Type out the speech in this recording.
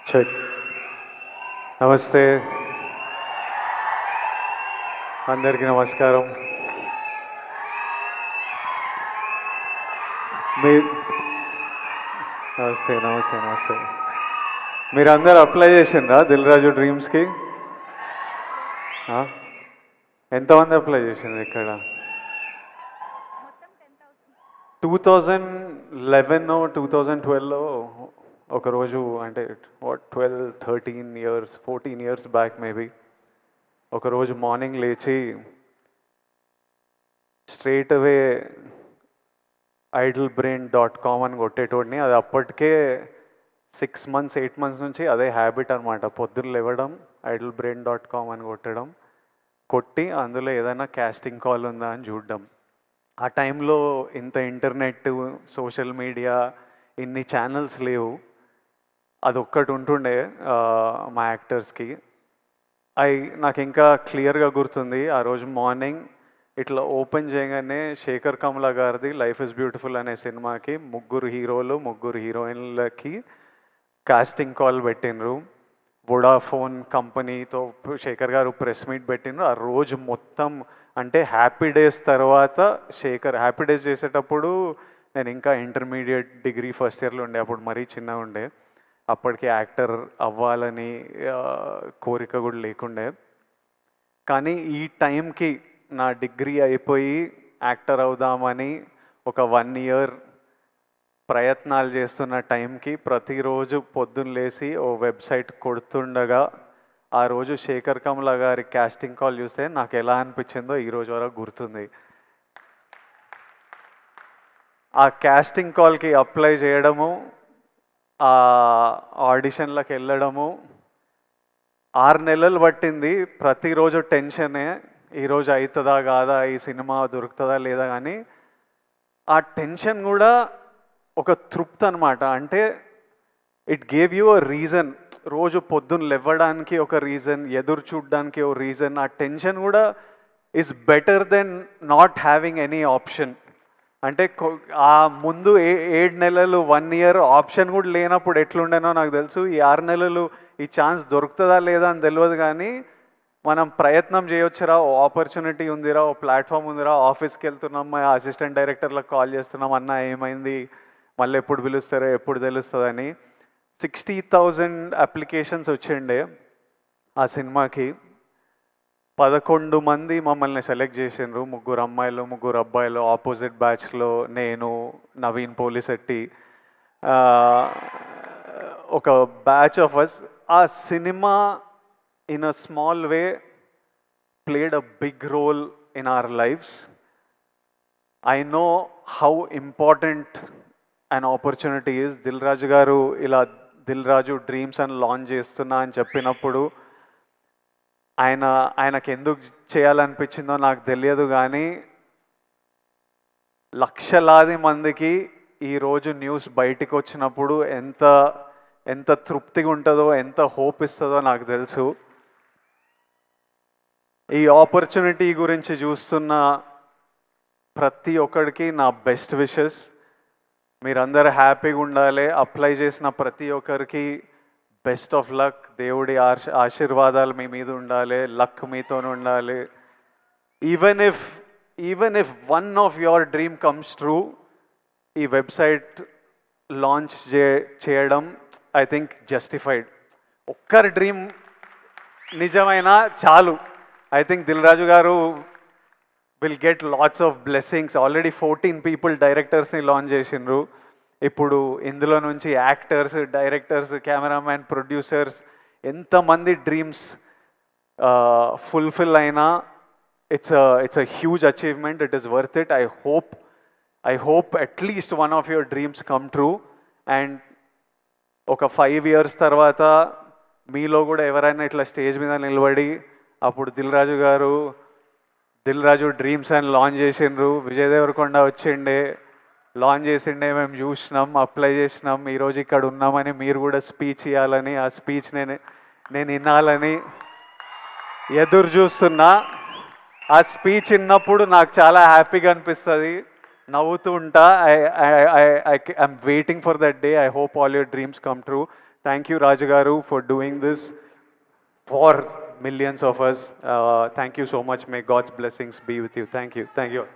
Check. నమస్తే, అందరికీ నమస్కారం. మీ నమస్తే నమస్తే నమస్తే. మీరందరూ అప్లై చేసిండ్రా దిల్ రాజు డ్రీమ్స్కి? ఎంతమంది అప్లై చేసిండ్రు ఇక్కడ? 2011 2012లో ఒకరోజు, అంటే 12-13 ఇయర్స్ 14 ఇయర్స్ బ్యాక్ మేబీ, ఒకరోజు మార్నింగ్ లేచి స్ట్రైట్ అవే idlebrain.com అని కొట్టేటోడిని. అది అప్పటికే 6 months 8 months నుంచి అదే హ్యాబిట్ అనమాట. పొద్దున్న లేవడం, idlebrain.com అని కొట్టి అందులో ఏదైనా కాస్టింగ్ కాల్ ఉందా అని చూడడం. ఆ టైంలో ఇంత ఇంటర్నెట్, సోషల్ మీడియా, ఇన్ని ఛానల్స్ లేవు. అదొక్కటి ఉంటుండే మా యాక్టర్స్కి. నాకు ఇంకా క్లియర్గా గుర్తుంది. ఆ రోజు మార్నింగ్ ఇట్లా ఓపెన్ చేయగానే శేఖర్ కమల గారిది లైఫ్ ఇస్ బ్యూటిఫుల్ అనే సినిమాకి 3 హీరోలు 3 హీరోయిన్లకి కాస్టింగ్ కాల్ పెట్టినరు. వొడాఫోన్ కంపెనీతో శేఖర్ గారు ప్రెస్ మీట్ పెట్టినరు. ఆ రోజు మొత్తం, అంటే హ్యాపీ డేస్ తర్వాత హ్యాపీ డేస్ చేసేటప్పుడు నేను ఇంకా ఇంటర్మీడియట్ డిగ్రీ ఫస్ట్ ఇయర్లో ఉండే. అప్పుడు మరీ చిన్నగా ఉండే. అప్పటికి యాక్టర్ అవ్వాలని కోరిక కూడా లేకుండే. కానీ ఈ టైంకి నా డిగ్రీ అయిపోయి యాక్టర్ అవుదామని ఒక 1 year ప్రయత్నాలు చేస్తున్న టైంకి ప్రతిరోజు పొద్దున్న లేచి ఓ వెబ్సైట్ కొడుతుండగా ఆ రోజు శేఖర్ కమల గారి కాస్టింగ్ కాల్ చూస్తే నాకు ఎలా అనిపించిందో ఈరోజు వరకు గుర్తుంది. ఆ కాస్టింగ్ కాల్కి అప్లై చేయడము, ఆ ఆడిషన్లకు వెళ్ళడము 6 నెలలు పట్టింది. ప్రతిరోజు టెన్షనే, ఈరోజు అవుతుందా కాదా, ఈ సినిమా దొరుకుతుందా లేదా. కానీ ఆ టెన్షన్ కూడా ఒక తృప్తి అనమాట. అంటే it gave you a reason. రోజు పొద్దున్న లేవడానికి ఒక రీజన్, ఎదురు చూడడానికి ఒక రీజన్. ఆ టెన్షన్ కూడా is better than not having any option. అంటే ఆ ముందు 7 నెలలు 1 year ఆప్షన్ కూడా లేనప్పుడు ఎట్లుండేనో నాకు తెలుసు. ఈ 6 నెలలు ఈ ఛాన్స్ దొరుకుతుందా లేదా అని తెలియదు. కానీ మనం ప్రయత్నం చేయొచ్చురా, ఓ ఆపర్చునిటీ ఉందిరా, ఓ ప్లాట్ఫామ్ ఉందిరా, ఆఫీస్కి వెళ్తున్నాం, మా అసిస్టెంట్ డైరెక్టర్లకు కాల్ చేస్తున్నాం, అన్న ఏమైంది, మళ్ళీ ఎప్పుడు పిలుస్తారో ఎప్పుడు తెలుస్తుందని. 60,000 అప్లికేషన్స్ వచ్చిండే ఆ సినిమాకి. 11 మంది మమ్మల్ని సెలెక్ట్ చేసిండ్రు. 3 అమ్మాయిలు 3 అబ్బాయిలు. ఆపోజిట్ బ్యాచ్లో నేను, నవీన్ పోలిశెట్టి, ఒక బ్యాచ్ ఆఫ్ అస్. ఆ cinema in a small way played a big role in our lives. I know how important and opportunity is. Dil Raju గారు ఇలా దిల్ రాజు డ్రీమ్స్ అని లాంచ్ చేస్తున్నా అని చెప్పినప్పుడు ఆయనకు ఎందుకు చేయాలనిపించిందో నాకు తెలియదు. కానీ లక్షలాది మందికి ఈరోజు న్యూస్ బయటికి వచ్చినప్పుడు ఎంత తృప్తిగా ఉంటుందో, ఎంత హోప్ ఇస్తుందో నాకు తెలుసు. ఈ ఆపర్చునిటీ గురించి చూస్తున్న ప్రతి ఒక్కడికి నా బెస్ట్ విషెస్. మీరందరూ హ్యాపీగా ఉండాలి. అప్లై చేసిన ప్రతి ఒక్కరికి బెస్ట్ ఆఫ్ లక్. దేవుడి ఆశీర్వాదాలు మీ మీద ఉండాలి, లక్ మీతో ఉండాలి. Even if one of your dream comes true, ఈ వెబ్సైట్ లాంచ్ చేయడం ఐ థింక్ జస్టిఫైడ్. ఒక్కరి డ్రీమ్ నిజమైనా చాలు. ఐ థింక్ దిల్ రాజు గారు will get lots of blessings. Already 14 people డైరెక్టర్స్ని లాంచ్ చేసిండ్రు. ఇప్పుడు ఇందులో నుంచి యాక్టర్స్, డైరెక్టర్స్, కెమెరామ్యాన్, ప్రొడ్యూసర్స్ ఎంతమంది డ్రీమ్స్ ఫుల్ఫిల్ అయినా it's a huge achievement. It is worth it. I hope at least one of your dreams come true. And ఒక 5 years తర్వాత మీలో కూడా ఎవరైనా ఇట్లా స్టేజ్ మీద నిలబడి అప్పుడు దిల్ రాజు డ్రీమ్స్ అని లాంచ్ చేసిండ్రు, విజయ్ దేవరకొండ వచ్చిండే, లాంచ్ చేసిండే, మేము చూసినాం, అప్లై చేసినాం, ఈరోజు ఇక్కడ ఉన్నామని మీరు కూడా స్పీచ్ ఇవ్వాలని, ఆ స్పీచ్ నేను వినాలని ఎదురు చూస్తున్నా. ఆ స్పీచ్ విన్నప్పుడు నాకు చాలా హ్యాపీగా అనిపిస్తుంది, నవ్వుతూ ఉంటా. I'm waiting for that day. I hope all your dreams come true. Thank you Raju గారు for doing this for millions of us. Thank you so much. May God's blessings be with you. Thank you. Thank you.